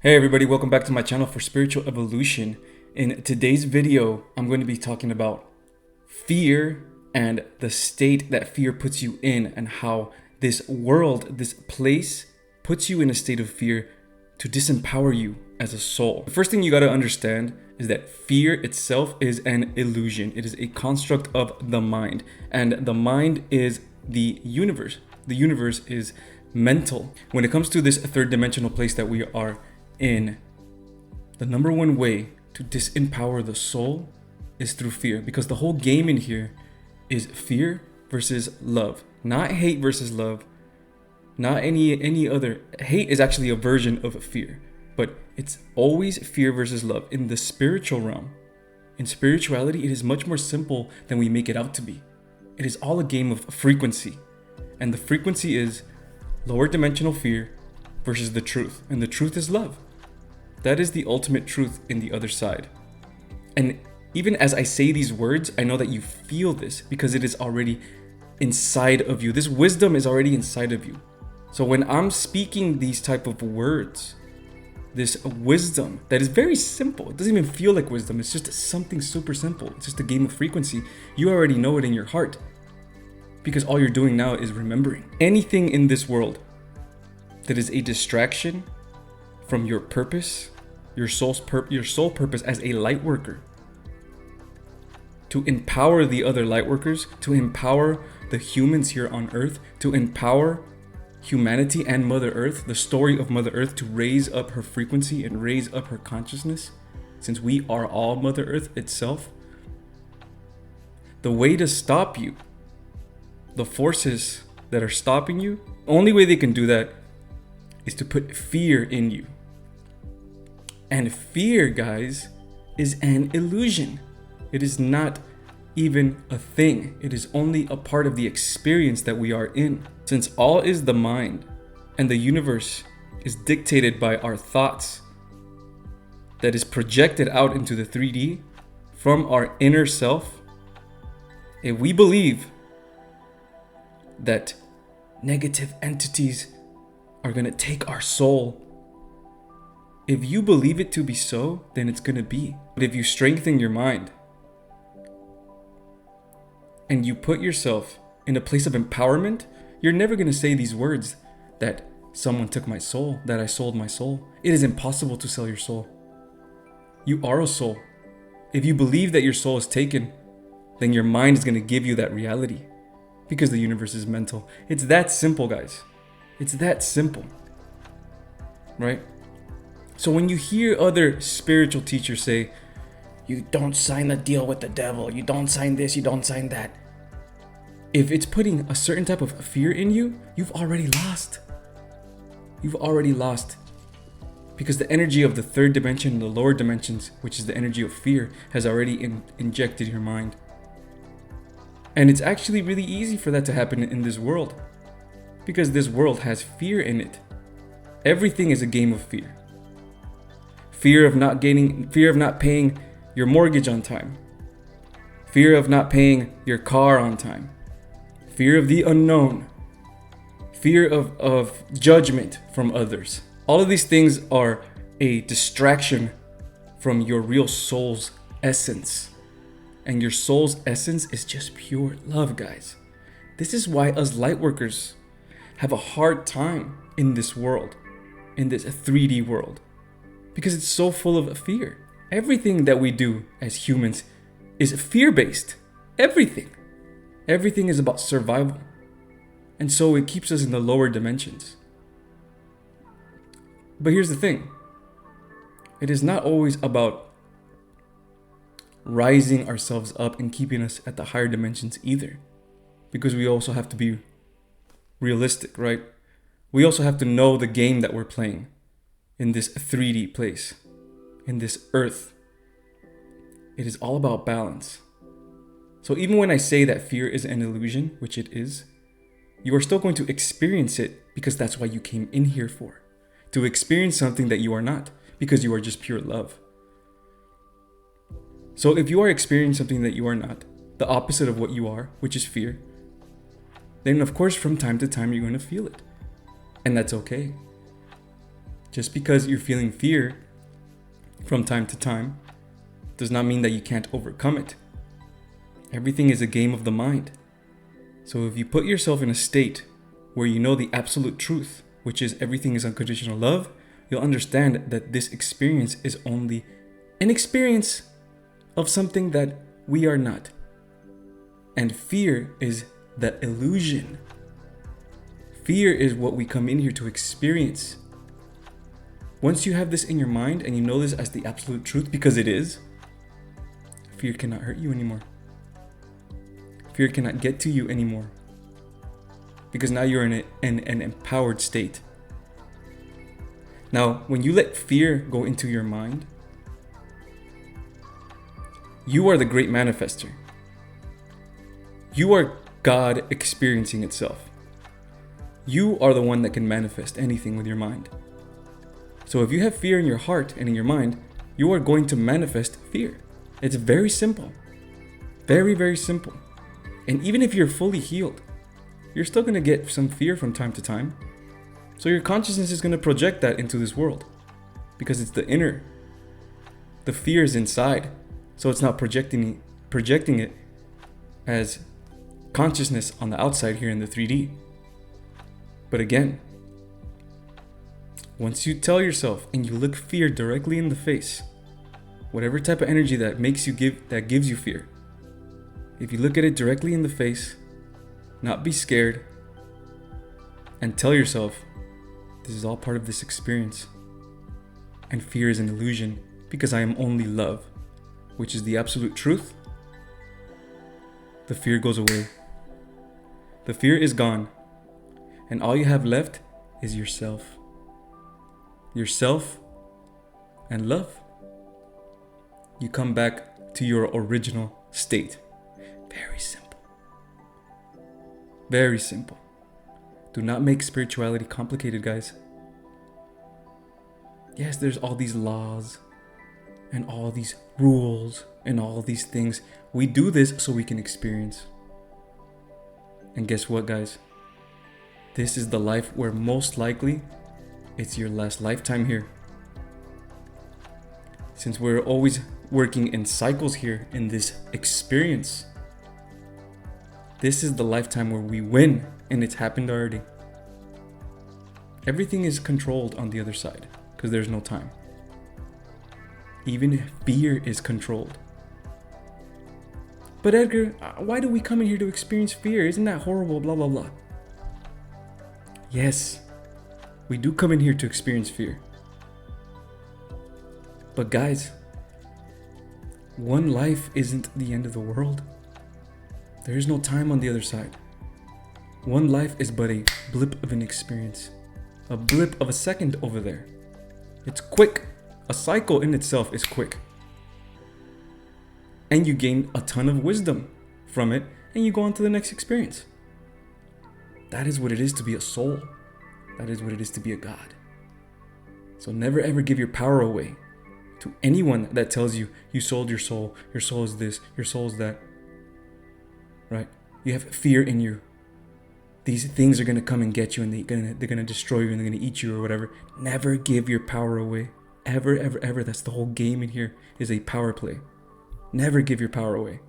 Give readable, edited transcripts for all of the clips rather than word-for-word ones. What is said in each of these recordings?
Hey everybody, welcome back to my channel for spiritual evolution. In today's video, I'm going to be talking about fear and the state that fear puts you in, and how this world, this place, puts you in a state of fear to disempower you as a soul. The first thing you got to understand is that fear itself is an illusion. It is a construct of the mind, and the mind is the universe. The universe is mental. When it comes to this third dimensional place that we are in, the number one way to disempower the soul is through fear, because the whole game in here is fear versus love, not hate versus love, not any other. Hate is actually a version of fear, but it's always fear versus love. In the spiritual realm, in spirituality, it is much more simple than we make it out to be. It is all a game of frequency, and the frequency is lower dimensional fear versus the truth, and the truth is love. That is the ultimate truth in the other side. And even as I say these words, I know that you feel this because it is already inside of you. This wisdom is already inside of you. So when I'm speaking these type of words, this wisdom that is very simple, it doesn't even feel like wisdom, it's just something super simple. It's just a game of frequency. You already know it in your heart, because all you're doing now is remembering. Anything in this world that is a distraction from your purpose, your soul purpose as a light worker, to empower the other light workers, to empower the humans here on earth, to empower humanity and Mother Earth, the story of Mother Earth, to raise up her frequency and raise up her consciousness, since we are all Mother Earth itself. The way to stop you, the forces that are stopping you, the only way they can do that is to put fear in you. And fear, guys, is an illusion. It is not even a thing. It is only a part of the experience that we are in. Since all is the mind, and the universe is dictated by our thoughts, that is projected out into the 3D from our inner self, if we believe that negative entities are going to take our soul, if you believe it to be so, then it's going to be. But if you strengthen your mind and you put yourself in a place of empowerment, you're never going to say these words that someone took my soul, that I sold my soul. It is impossible to sell your soul. You are a soul. If you believe that your soul is taken, then your mind is going to give you that reality, because the universe is mental. It's that simple, guys. It's that simple, right? So when you hear other spiritual teachers say, you don't sign the deal with the devil, you don't sign this, you don't sign that, if it's putting a certain type of fear in you, you've already lost. You've already lost. Because the energy of the third dimension, the lower dimensions, which is the energy of fear, has already injected your mind. And it's actually really easy for that to happen in this world, because this world has fear in it. Everything is a game of fear. Fear of not paying your mortgage on time. Fear of not paying your car on time. Fear of the unknown. Fear of judgment from others. All of these things are a distraction from your real soul's essence. And your soul's essence is just pure love, guys. This is why us lightworkers have a hard time in this world, in this 3D world. Because it's so full of fear. Everything that we do as humans is fear-based. Everything. Everything is about survival. And so it keeps us in the lower dimensions. But here's the thing. It is not always about rising ourselves up and keeping us at the higher dimensions either. Because we also have to be realistic, right? We also have to know the game that we're playing in this 3D place, in this earth. It is all about balance. So even when I say that fear is an illusion, which it is, you are still going to experience it, because that's why you came in here for. To experience something that you are not, because you are just pure love. So if you are experiencing something that you are not, the opposite of what you are, which is fear, then of course from time to time you're going to feel it. And that's okay. Just because you're feeling fear from time to time does not mean that you can't overcome it. Everything is a game of the mind. So if you put yourself in a state where you know the absolute truth, which is everything is unconditional love, you'll understand that this experience is only an experience of something that we are not. And fear is the illusion. Fear is what we come in here to experience. Once you have this in your mind and you know this as the absolute truth, because it is, fear cannot hurt you anymore. Fear cannot get to you anymore. Because now you're in an empowered state. Now, when you let fear go into your mind, you are the great manifester. You are God experiencing itself. You are the one that can manifest anything with your mind. So if you have fear in your heart and in your mind, you are going to manifest fear. It's very simple. Very, very simple. And even if you're fully healed, you're still going to get some fear from time to time. So your consciousness is going to project that into this world because it's the inner. The fear is inside. So it's not projecting it as consciousness on the outside here in the 3D. But again, once you tell yourself and you look fear directly in the face, whatever type of energy that gives you fear, if you look at it directly in the face, not be scared, and tell yourself, this is all part of this experience. And fear is an illusion because I am only love, which is the absolute truth. The fear goes away. The fear is gone. And all you have left is yourself. Yourself and love. You come back to your original state. Very simple. Very simple. Do not make spirituality complicated, guys. Yes, there's all these laws and all these rules and all these things. We do this so we can experience. And guess what, guys? This is the life where most likely it's your last lifetime here. Since we're always working in cycles here in this experience, this is the lifetime where we win, and it's happened already. Everything is controlled on the other side because there's no time. Even fear is controlled. But Edgar, why do we come in here to experience fear? Isn't that horrible? Blah, blah, blah. Yes, we do come in here to experience fear. But guys, one life isn't the end of the world. There is no time on the other side. One life is but a blip of an experience. A blip of a second over there. It's quick. A cycle in itself is quick. And you gain a ton of wisdom from it, and you go on to the next experience. That is what it is to be a soul. That is what it is to be a God. So never ever give your power away to anyone that tells you you sold your soul is this, your soul is that. Right? You have fear in you. These things are going to come and get you, and they're going to destroy you, and they're going to eat you or whatever. Never give your power away. Ever, ever, ever. That's the whole game in here, is a power play. Never give your power away.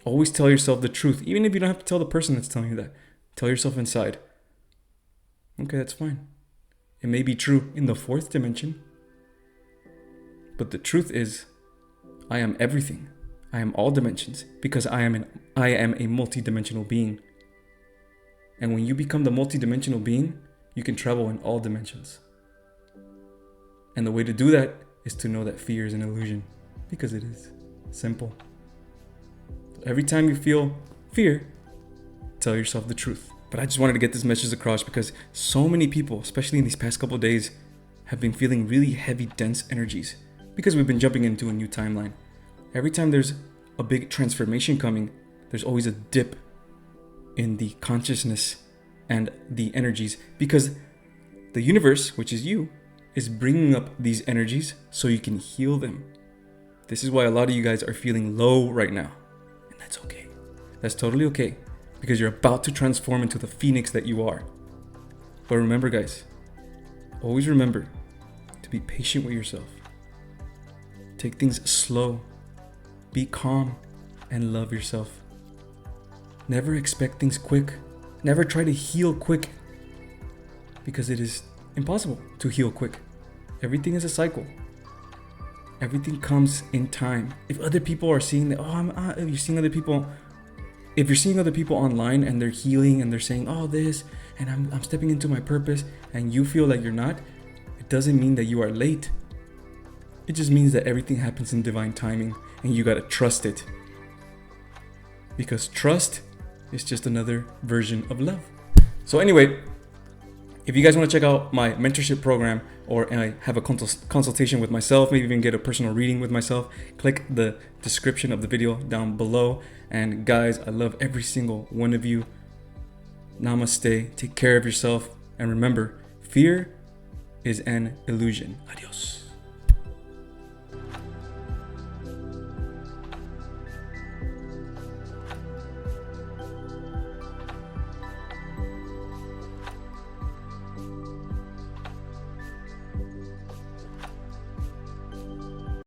Always tell yourself the truth, even if you don't have to tell the person that's telling you that. Tell yourself inside. Okay, that's fine. It may be true in the fourth dimension, but the truth is, I am everything. I am all dimensions because I am a multi-dimensional being. And when you become the multi-dimensional being, you can travel in all dimensions. And the way to do that is to know that fear is an illusion, because it is simple. So every time you feel fear, tell yourself the truth. But I just wanted to get this message across because so many people, especially in these past couple of days, have been feeling really heavy, dense energies because we've been jumping into a new timeline. Every time there's a big transformation coming, there's always a dip in the consciousness and the energies because the universe, which is you, is bringing up these energies so you can heal them. This is why a lot of you guys are feeling low right now. And that's okay. That's totally okay because you're about to transform into the phoenix that you are. But remember, guys, Always remember to be patient with yourself. Take things slow. Be calm and love yourself. Never expect things quick. Never try to heal quick, because it is impossible to heal quick. Everything is a cycle. Everything comes in time. If other people are seeing that, if you're seeing other people online and they're healing and they're saying, this, and I'm stepping into my purpose, and you feel like you're not, it doesn't mean that you are late. It just means that everything happens in divine timing, and you gotta trust it. Because trust is just another version of love. So anyway, if you guys want to check out my mentorship program, or I have a consultation with myself, maybe even get a personal reading with myself, click the description of the video down below. And guys, I love every single one of you. Namaste. Take care of yourself. And remember, fear is an illusion. Adios.